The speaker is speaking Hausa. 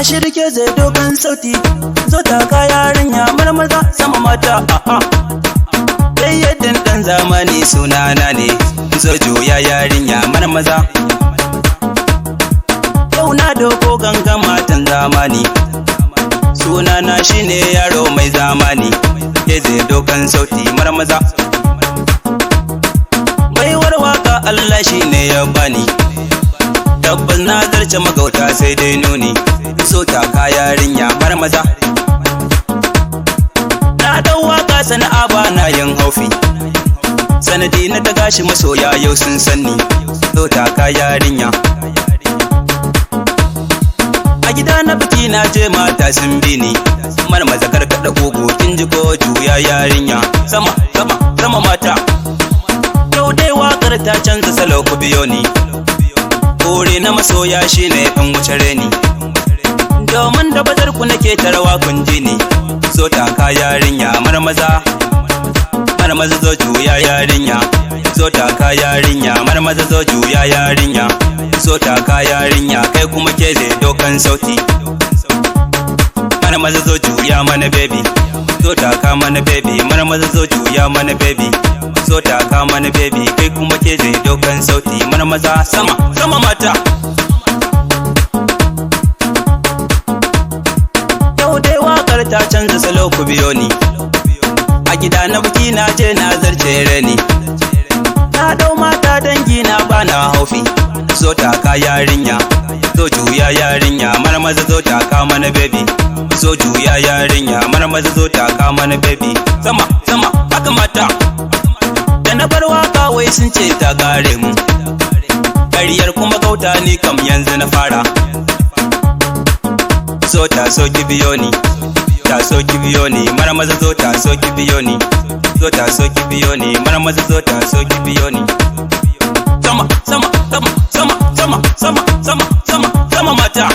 Shirke zai dogon sauti zo taka yarinya marmaza sama mata dai yadda dan zamani sunana ne zo juya yarinya marmaza yau na doko gangan matan zamani sunana shine yaro mai zamani ke zai dogon sauti marmaza baiwar waka Allah shine ya bani tabbas na zarce magauta sai dai nuni so taka yarinya marmaza na dau waka sana'a ba na yin haufi sanadi na ta gashi masoya yau sun sanni so taka yarinya a gida na biki na je mata sun bi ni marmaza karkada gogo kin ji ko juya yarinya sama sama sama mata yau dai wakar ta canza salo ku biyo ni kore na masoya shine in wuce reni domin da bazar ku nake tarawa kun ji ni so taka yarinya marmaza marmaza zo juya yarinya so taka yarinya marmaza zo juya yarinya so taka yarinya kai kuma ke zai dokan sauti marmaza zo juya mana baby so taka mana baby marmaza zo juya mana baby so taka mana baby kai kuma ke zai dokan sauti marmaza sama sama mata ta canza salo ku biyo ni a gida na biki na je na zarce reni na dau mata dangi na bana haufi zo taka yarinya zo juya yarinya marmaza zo taka mana baby zo juya yarinya marmaza zo taka mana baby sama sama haka mata da na bar waka wai sun ce ta gare mu ƙaryar kuma gauta ni kam yanzu na fara so ta so ki biyo ni ta so ki biyo ni marmaza zo ta so ki biyo ni zo ta so ki biyo ni marmaza zo ta so ki biyo ni sama sama sama sama sama sama sama sama mata